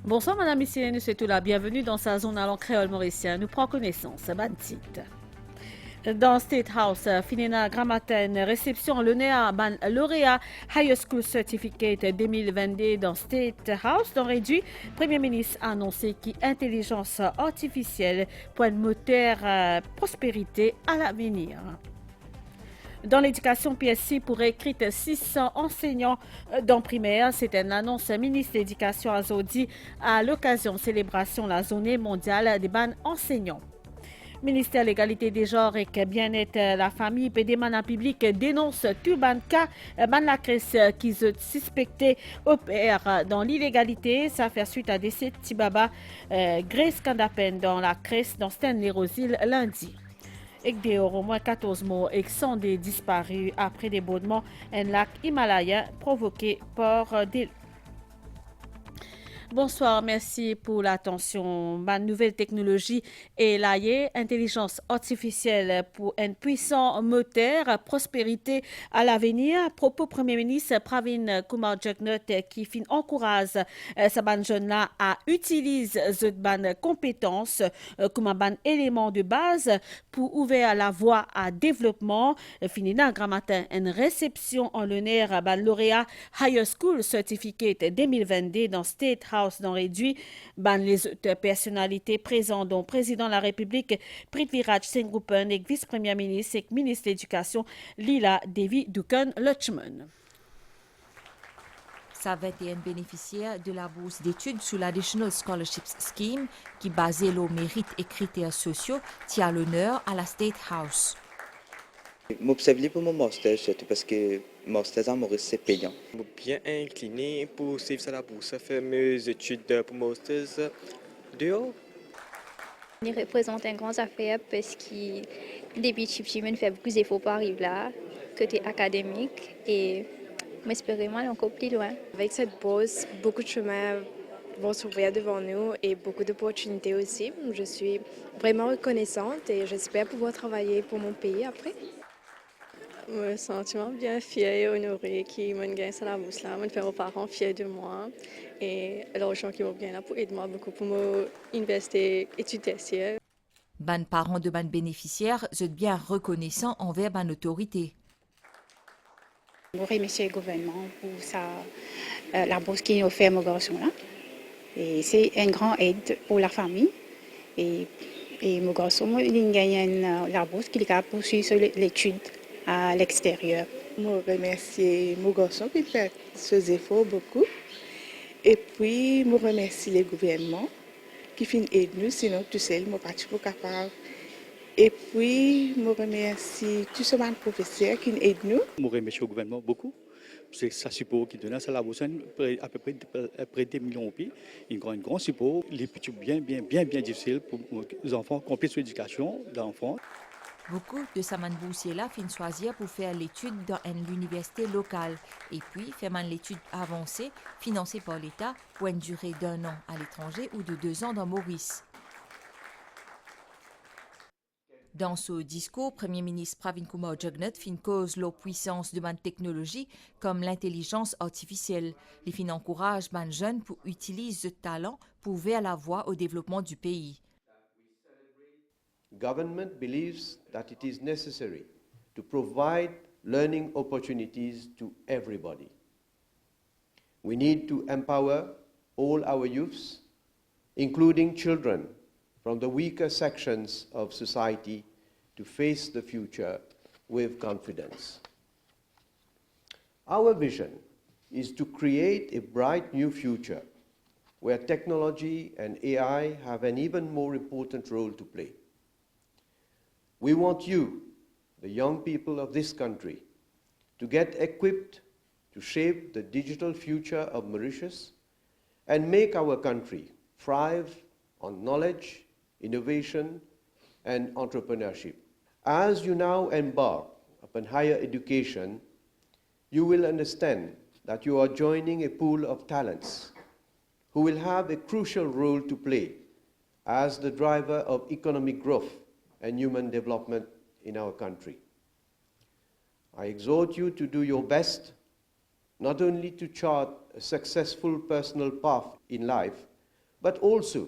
Bonsoir, madame, ici, nous souhaitons la bienvenue dans sa zone à créole mauricien. Nous prenons connaissance, Bantit. Dans State House, finina gramaten réception lauréat High School Certificate 2022 dans State House. Dans réduit, Premier ministre a annoncé qu'intelligence artificielle pour un moteur prospérité à l'avenir. Dans l'éducation, PSC pourrait écrire 600 enseignants dans primaire. C'est une annonce ministre de l'Éducation Azodi à l'occasion de célébration de la journée mondiale des ban enseignants. Ministère de l'égalité des genres et bien-être la famille Pédéman public dénonce tout ban cas la crise qui se suspecté opère dans l'illégalité. Ça fait suite à décès de Tibaba Grace Kandapen dans la crise dans Stanley Rosil lundi. Et dehors, au moins 14 morts et 100 des disparus après débordement un lac himalayen provoqué par des... Bonsoir, merci pour l'attention. Ma nouvelle technologie est l'AI, intelligence artificielle pour un puissant moteur, prospérité à l'avenir. Propos Premier ministre Pravin Kumar Jugnauth qui encourage sa ban jeune là à utiliser cette ban compétence comme un ban élément de base pour ouvrir la voie à développement. Fini dans grand matin une réception en l'honneur ban lauréat Higher School Certificate 2022 dans State House dans réduit ban les personnalités présentes dont président de la République Prithviraj Singh et vice-premier ministre et ministre de l'Éducation Lila Devi Dukan Lutchman. Ça va être un bénéficiaire de la bourse d'études sous l'Additional Scholarships Scheme qui basée sur mérite et critères sociaux tient l'honneur à la State House. M'observe pour mon master, surtout parce que master à Maurice c'est payant. Je suis bien incliné pour suivre la bourse, faire mes études pour master dehors. Il représente un grand affaire parce que depuis que je fais beaucoup d'efforts pour arriver là, côté académique, et j'espère encore plus loin. Avec cette bourse, beaucoup de chemins vont s'ouvrir devant nous et beaucoup d'opportunités aussi. Je suis vraiment reconnaissante et j'espère pouvoir travailler pour mon pays après. Me sentiment bien fier et honoré qui m'ont gagné sur la bourse là, me faire aux parents fiers de moi et l'argent qui m'ont gagné là pour aider moi beaucoup pour me investir études tertiaires. Ban parents de ban bénéficiaires sont bien reconnaissants envers ban autorité. Je remercie le gouvernement pour la bourse qu'il a offert à mon garçon là. Et c'est une grande aide pour la famille et mon garçon il gagne la bourse qu'il a poursuivre l'étude à l'extérieur. Je remercie mon garçon qui fait ses efforts beaucoup. Et puis, je remercie le gouvernement qui finit aide nous, sinon tout seul, je ne suis pas capable. Et puis, je remercie tous ces professeurs qui aident nous. Je remercie le gouvernement beaucoup. C'est ça support qui donne ça la bourse à peu près 2 millions de pays. Un grand support. Les petits bien difficile pour les enfants complètent l'éducation d'enfants. Beaucoup de Saman Boursier-là finissent choisir pour faire l'étude dans une université locale et puis faire l'étude avancée financée par l'État pour une durée d'1 an à l'étranger ou de 2 ans dans Maurice. Dans ce discours, Premier ministre Pravin Kumar Jugnauth fin cause la puissance de ban technologie comme l'intelligence artificielle. Les fin encourage ban jeunes pour utiliser ce talent pour ouvrir la voie au développement du pays. Government believes that it is necessary to provide learning opportunities to everybody. We need to empower all our youths, including children from the weaker sections of society, to face the future with confidence. Our vision is to create a bright new future where technology and AI have an even more important role to play. We want you, the young people of this country, to get equipped to shape the digital future of Mauritius and make our country thrive on knowledge, innovation, and entrepreneurship. As you now embark upon higher education, you will understand that you are joining a pool of talents who will have a crucial role to play as the driver of economic growth and human development in our country. I exhort you to do your best, not only to chart a successful personal path in life, but also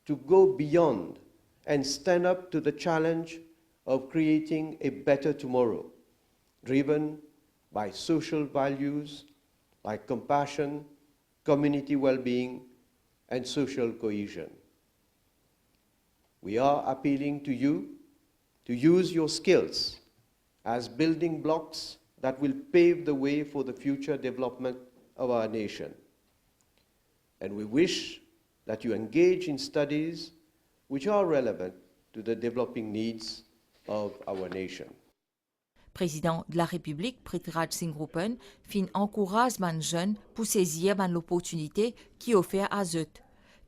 to go beyond and stand up to the challenge of creating a better tomorrow, driven by social values like compassion, community well-being, and social cohesion. We are appealing to you to use your skills as building blocks that will pave the way for the future development of our nation. And we wish that you engage in studies which are relevant to the developing needs of our nation. Président de la République, Prithviraj Singh Rupan, fin encourage les jeunes pour saisir l'opportunité qui est offerte à eux.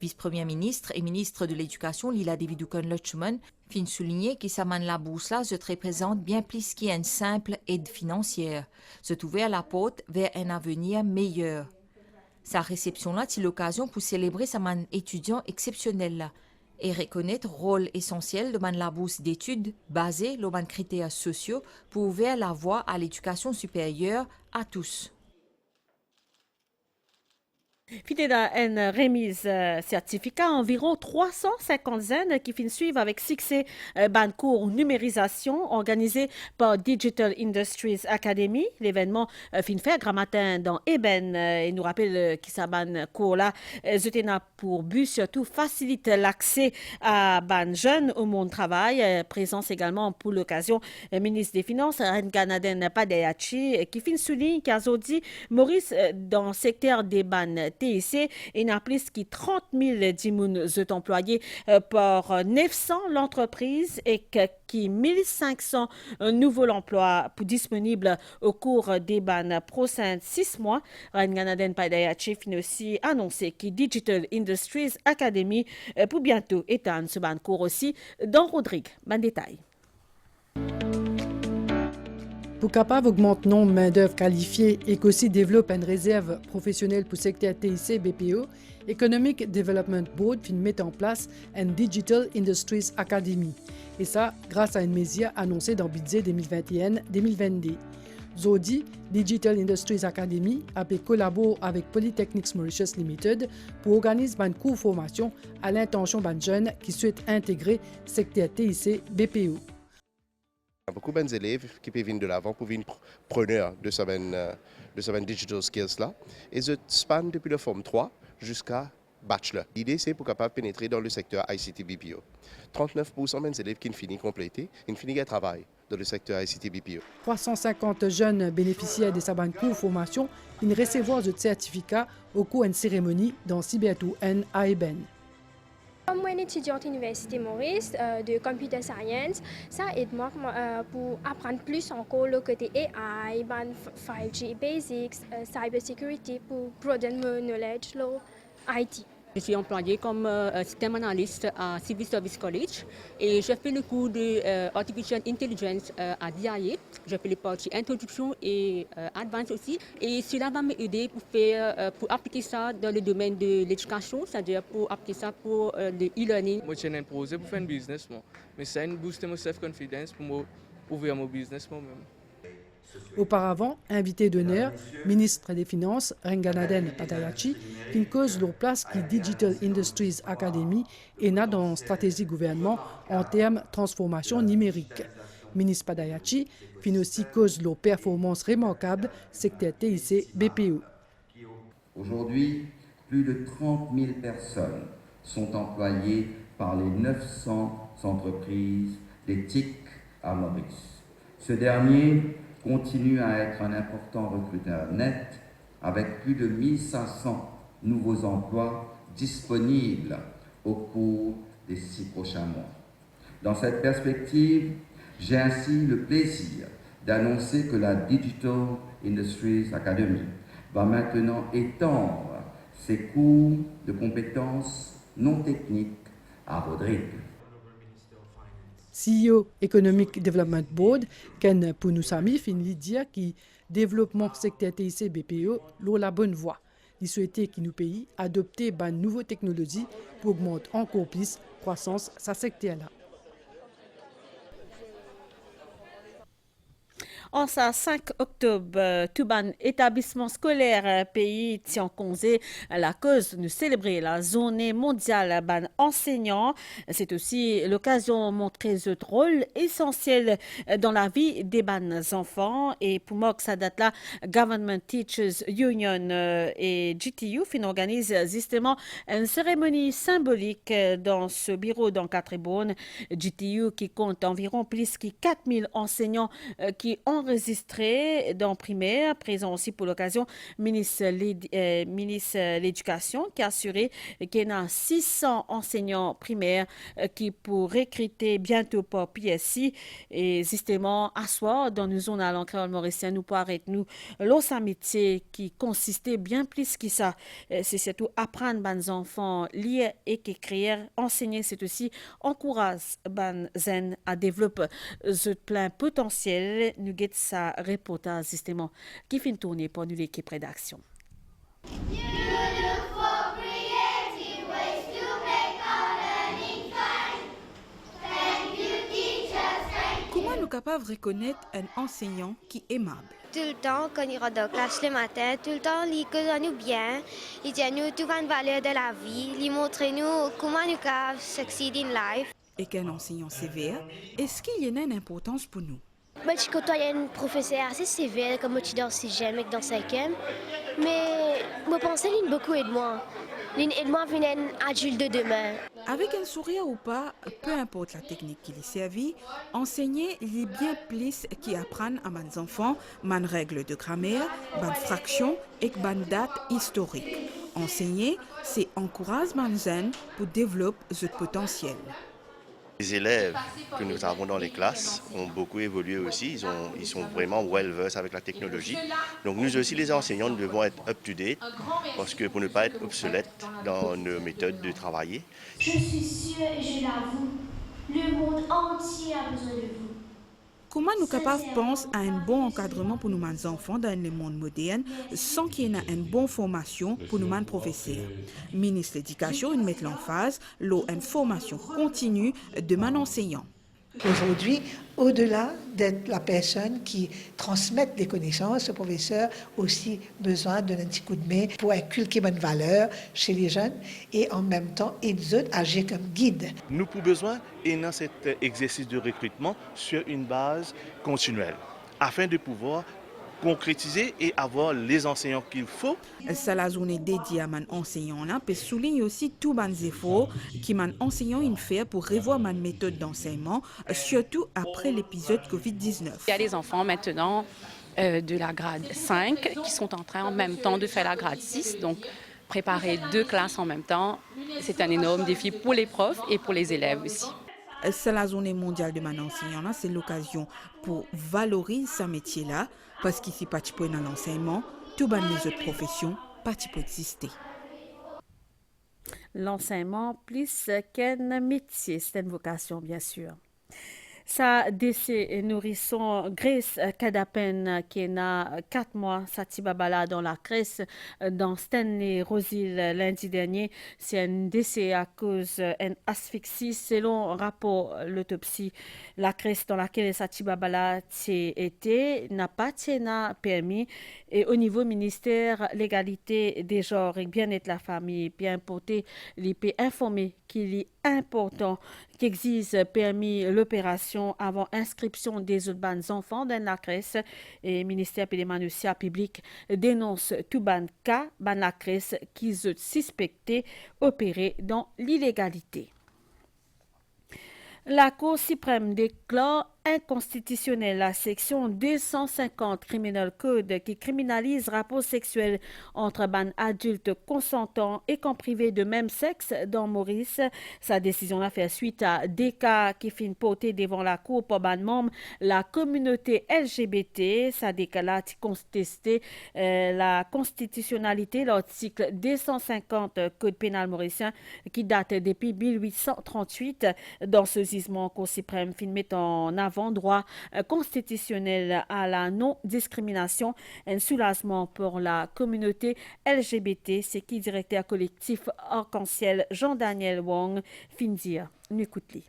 Vice-premier ministre et ministre de l'Éducation, Lila Devi Dukan-Lutchman, fin souligner que sa man la bourse là se représente bien plus qu'une simple aide financière, se ouvert la porte vers un avenir meilleur. Sa réception là est l'occasion pour célébrer sa man étudiant exceptionnel là, et reconnaître le rôle essentiel de la bourse d'études basée sur les critères sociaux pour ouvrir la voie à l'éducation supérieure à tous. Fidèle à une remise certificat, environ 350 jeunes qui finissent suivre avec succès ban cours numérisation organisé par Digital Industries Academy. L'événement fin fait grammatin dans Eben et nous rappelle que ça ban cours là pour but surtout faciliter l'accès à ban jeunes au monde du travail. Présence également pour l'occasion ministre des Finances Renganaden Padayachi qui fin souligne qu'Azodi Maurice dans le secteur des ban TIC, il y a plus de 30 000 dimoun employés par 900 l'entreprise et qui 1500 nouveaux emplois disponibles au cours des prochains 6 mois. Renganaden Padayachi finit aussi annoncé que Digital Industries Academy pour bientôt étendre ce cours aussi dans Rodrigue. Bon détail. Pour capable augmenter le nombre de main-d'œuvre qualifiée et qu'aussi développe une réserve professionnelle pour le secteur TIC BPO, Economic Development Board vient mettre en place une Digital Industries Academy. Et ça, grâce à une mesure annoncée dans le budget 2021-2022. Zodi, Digital Industries Academy a collaboré avec Polytechnics Mauritius Limited pour organiser une cours de formation à l'intention de jeunes qui souhaitent intégrer le secteur TIC BPO. Il y a beaucoup de élèves qui peuvent venir de l'avant pour venir preneurs de ce digital skills là. Et je span depuis la forme 3 jusqu'à bachelor. L'idée c'est pour capable pénétrer dans le secteur ICT BPO. 39% des élèves qui finissent compléter, ils finissent à travail dans le secteur ICT BPO. 350 jeunes bénéficiaires de sa cours de formation, ils recevront le certificat au cours d'une cérémonie dans Cybertoon à Eben. Comme moi, étudiante à l'Université Maurice de Computer Science, ça aide moi pour apprendre plus encore le côté AI, 5G Basics, Cyber Security pour broaden mon knowledge sur IT. Je suis employée comme système analyste à Civil Service College et je fais le cours de Artificial Intelligence à DIA. Je fais les parties introduction et advance aussi. Et cela va m'aider pour appliquer ça dans le domaine de l'éducation, c'est-à-dire pour appliquer ça pour le e-learning. Moi, j'ai un projet pour faire un business, mais ça a boosté mon self-confidence pour ouvrir mon business moi-même. Auparavant, invité d'honneur, ministre des Finances, Renganaden Padayachi, qui cause leur place qui Digital Industries Academy et n'a dans la stratégie gouvernement en termes de transformation numérique. Ministre Padayachi fin aussi cause leur performance remarquable secteur TIC BPO. Aujourd'hui, plus de 30 000 personnes sont employées par les 900 entreprises des TIC à Maurice. Ce dernier continue à être un important recruteur net avec plus de 1500 nouveaux emplois disponibles au cours des 6 prochains mois. Dans cette perspective, j'ai ainsi le plaisir d'annoncer que la Digital Industries Academy va maintenant étendre ses cours de compétences non techniques à Rodrigue. CEO Economic Development Board, Ken Pounoussami, finit de dire que le développement secteur TIC BPO est la bonne voie. Il souhaitait que nos pays adoptent de nouvelles technologies pour augmenter encore plus la croissance de ce secteur-là. En sa 5 octobre, tout ban établissement scolaire pays tient congé la cause de célébrer la journée mondiale ban enseignants. C'est aussi l'occasion de montrer ce rôle essentiel dans la vie des ban enfants. Et pour moi, ça date là, Government Teachers Union et GTU organisent justement une cérémonie symbolique dans ce bureau dans Catribonne. GTU qui compte environ plus de 4000 enseignants qui enregistrés dans primaire, présent aussi pour l'occasion, ministre de l'Éducation qui a assuré qu'il y a 600 enseignants primaires qui pour recruter bientôt pour PSI et justement asseoir dans une zone à l'encréole mauricien nous pour arrêter nous l'autre métier qui consistait bien plus que ça. C'est surtout apprendre aux enfants lire et écrire, enseigner, c'est aussi encourager les jeunes à développer ce plein potentiel. Nous guette sa reportage justement qui finit tourner pour nous l'équipe rédaction. Comment nous capables de reconnaître un enseignant qui est aimable? Tout le temps, quand il rentre dans la classe le matin, tout le temps, il cause nous bien, il dit à nous toutes les valeurs de la vie, il montre nous comment nous pouvons succeed in life. Et qu'un enseignant sévère, est-ce qu'il y en a une importance pour nous? Moi, je côtoie un professeur assez sévère, comme je suis dans le 6e et dans le 5e. Mais je pense qu'il beaucoup aide moi. Il aide moi à devenir un adulte de demain. Avec un sourire ou pas, peu importe la technique qui est servie, enseigner est bien plus qui apprendre à mes enfants mes règles de grammaire, mes fractions et mes dates historiques. Enseigner, c'est encourager mes jeunes pour développer ce potentiel. Les élèves que nous avons dans les classes ont beaucoup évolué aussi, ils sont vraiment well-versed avec la technologie. Donc nous aussi, les enseignants, nous devons être up-to-date parce que pour ne pas être obsolètes dans nos méthodes de travailler. Je suis sûre et je l'avoue, le monde entier a besoin de vous. Comment nous capables penser à un bon encadrement pour nous les enfants dans le monde moderne sans qu'il y ait une bonne formation pour nous les professeurs? Le ministre de l'Éducation met l'emphase une formation continue de nos enseignants. Aujourd'hui, au-delà d'être la personne qui transmet des connaissances, le professeur a aussi besoin d'un petit coup de main pour inculquer bonnes valeurs chez les jeunes et en même temps, ils autres agir comme guide. Nous avons besoin dans cet exercice de recrutement sur une base continuelle afin de pouvoir concrétiser et avoir les enseignants qu'il faut. C'est la journée dédiée à mes enseignants là, peut souligner aussi tous les efforts que mes enseignants ont fait pour revoir ma méthode d'enseignement, surtout après l'épisode Covid-19. Il y a des enfants maintenant de la grade 5 qui sont en train en même temps de faire la grade 6, donc préparer 2 classes en même temps, c'est un énorme défi pour les profs et pour les élèves aussi. C'est la journée mondiale de mes enseignants là, c'est l'occasion pour valoriser ce métier-là, parce qu'ici, pas de dans l'enseignement, tout les autres professions, pas de exister. L'enseignement plus qu'un métier, c'est une vocation bien sûr. Ça décès nourrisson Grace Kadapen qui a 4 mois Satibabala dans la crèche dans Stanley Rosil lundi dernier. C'est un décès à cause d'une asphyxie selon rapport l'autopsie. La crèche dans laquelle Satibabala était n'a pas permis et au niveau ministère l'égalité des genres et bien-être de la famille bien porté les peut informer qu'il est important qu'existe permis l'opération avant inscription des autres enfants dans la crèche et le ministère de la public dénonce tout ban cas dans la crèche qui sont suspectés opérer dans l'illégalité. La Cour suprême déclare inconstitutionnelle la section 250 Criminal Code qui criminalise rapport sexuel entre ban adultes consentants et qu'en privé de même sexe dans Maurice. Sa décision a fait suite à des cas qui finissent portés devant la Cour pour ban membre la communauté LGBT. Sa décala contesté la constitutionnalité l'article 250 Code pénal mauricien qui date depuis 1838. Dans ce jugement, Cour suprême fin met en avant droit constitutionnel à la non-discrimination, un soulagement pour la communauté LGBT, c'est qui directeur collectif Arc-en-Ciel Jean-Daniel Wong fin dire. Nous écoutons.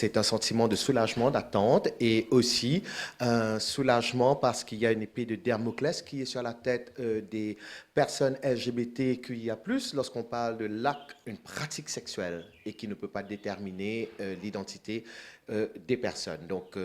C'est un sentiment de soulagement, d'attente et aussi un soulagement parce qu'il y a une épée de Damoclès qui est sur la tête des personnes LGBTQIA+, lorsqu'on parle de l'acte, une pratique sexuelle et qui ne peut pas déterminer l'identité des personnes. Donc,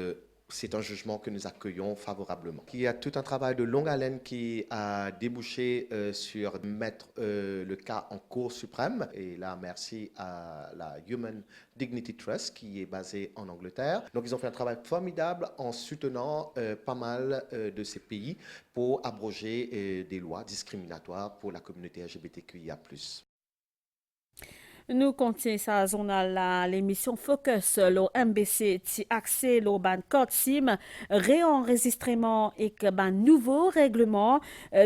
c'est un jugement que nous accueillons favorablement. Il y a tout un travail de longue haleine qui a débouché sur mettre le cas en Cour suprême. Et là, merci à la Human Dignity Trust qui est basée en Angleterre. Donc, ils ont fait un travail formidable en soutenant pas mal de ces pays pour abroger des lois discriminatoires pour la communauté LGBTQIA+. Nous continuons sa zone l'émission Focus, le MBC, qui accès le ban code SIM, réenregistrement et que ban nouveau règlement,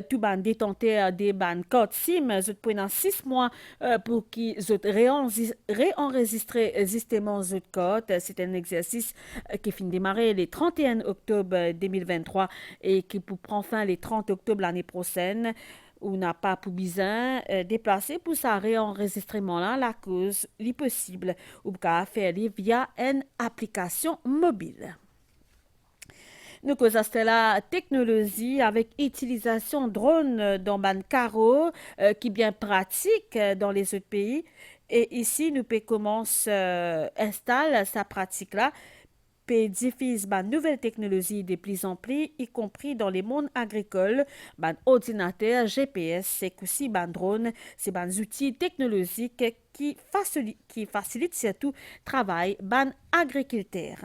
tout ban détenteur des ban code SIM, je prends 6 mois pour qu'ils réenregistrer justement ce code. C'est un exercice qui finit de démarrer le 31 octobre 2023 et qui prend fin le 30 octobre l'année prochaine. Ou n'a pas pour besoin déplacer pour ça réenregistrement là la cause li possible ou qu'à faire via une application mobile. Nous causons la technologie avec utilisation drone dans ban carreau qui est bien pratique dans les autres pays et ici nous peut commencer installer sa pratique là diffuse ban nouvelles technologies de plus en plus, y compris dans les mondes agricoles, ban ordinateur, GPS, c'est aussi ban drone, c'est ban outils technologiques qui facilitent surtout travail ban agriculteur.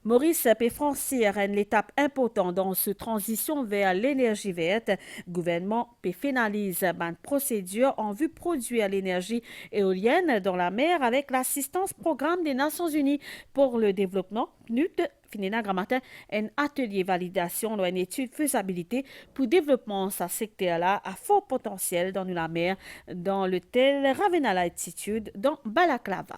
Maurice peut franchir une étape importante dans cette transition vers l'énergie verte. Le gouvernement peut finaliser une procédure en vue de produire l'énergie éolienne dans la mer avec l'assistance programme des Nations Unies pour le développement. PNUD Finina Gramatin, un atelier validation, une étude faisabilité pour développement de ce secteur-là à fort potentiel dans la mer, dans l'hôtel Ravenna Altitude, dans Balaclava.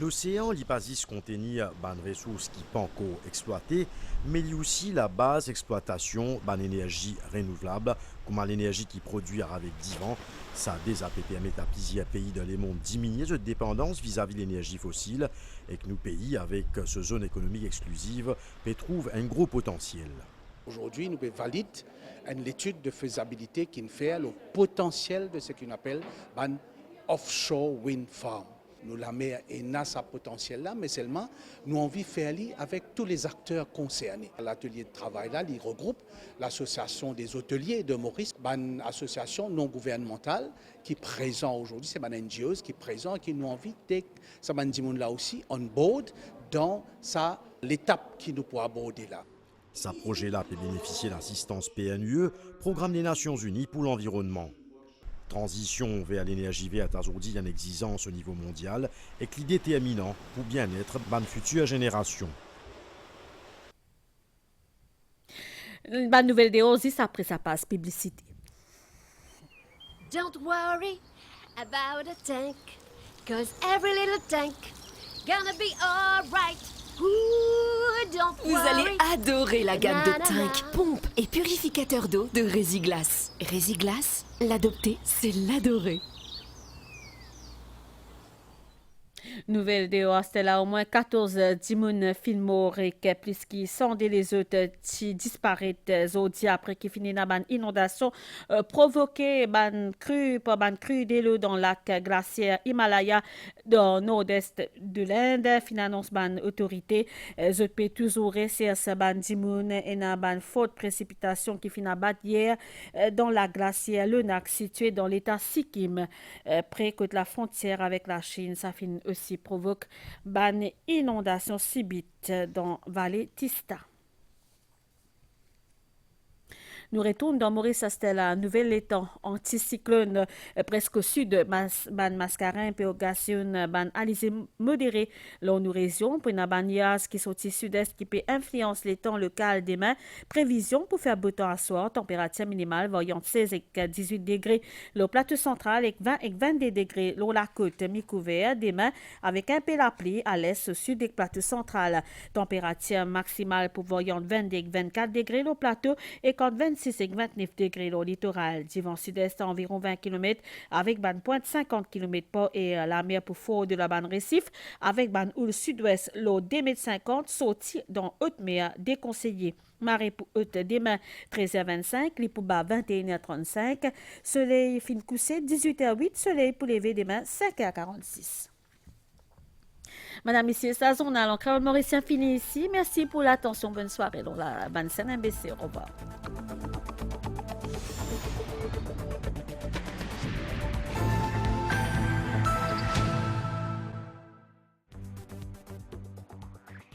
L'océan l'Ipasis contient des ressources qui sont encore exploitées, mais il y a aussi la base d'exploitation d'une énergie renouvelable, comme l'énergie qui produit avec divan. Ça a déjà permis à plusieurs pays dans le monde diminuer cette dépendance vis-à-vis de l'énergie fossile et que nos pays, avec ce zone économique exclusive, trouvent un gros potentiel. Aujourd'hui, nous validons une étude de faisabilité qui fait le potentiel de ce qu'on appelle un offshore wind farm. Nous la mer et n'a sa potentiel là, mais seulement nous avons envie de faire avec tous les acteurs concernés. L'atelier de travail là, il regroupe l'association des hôteliers de Maurice, une association non gouvernementale qui est présente aujourd'hui, c'est une NGO qui est présente et qui nous envie de ça là aussi on board dans l'étape qui nous pourra aborder là. Ce projet-là peut bénéficier de l'assistance PNUE, Programme des Nations Unies pour l'environnement. Transition vers l'énergie verte aujourd'hui en exigence au niveau mondial et que l'idée déterminante pour bien-être de la future génération. Bonne nouvelle de Ozis après sa passe publicité. Don't worry about a tank, cause every little tank gonna be alright. Vous allez adorer la gamme de tanks, pompes et purificateurs d'eau de Résiglas. Résiglas, l'adopter, c'est l'adorer. Nouvelle de Ostella, au moins 14 dimoun filmoriques, plus qui sont les autres qui disparaissent aujourd'hui après qui finit dans une inondation provoquée par une crue de l'eau dans le lac glaciaire Himalaya dans le nord-est de l'Inde. Finalement, une autorité, je peux toujours réussir ce ban dimoun et une forte précipitation qui finit hier dans la glacière Lenak située dans l'état Sikkim, près de la frontière avec la Chine. Ça finit aussi provoque une inondation subite dans la vallée Tista. Nous retournons dans Maurice Astella, nouvel étang anticyclone presque au sud, ban mascarin, péogation, ban alizé modéré, dans nos régions, pour une banias qui sont au sud-est qui peut influencer l'étang local demain. Prévision pour faire beau temps à soir, température minimale variant 16 et 18 degrés, le plateau central et 20 et 22 degrés, la côte mi-couvert demain avec un peu la pluie à l'est au sud du plateau central. Température maximale pour variant 22 et 24 degrés, le plateau et quand 26 26 et 29 degrés au littoral. Du vent sud-est à environ 20 km avec ban pointe 50 km par et la mer pour fort de la ban récif avec ban houle sud-ouest l'eau 2,50 m sorti dans haute mer déconseillé. Marée pour haute demain 13h25, les pour bas 21h35, soleil fin couché 18h08, soleil pour lever demain 5h46. Madame, Messieurs, sa journal en créole mauricien fini ici. Merci pour l'attention. Bonne soirée dans la bonne scène MBC. Au revoir.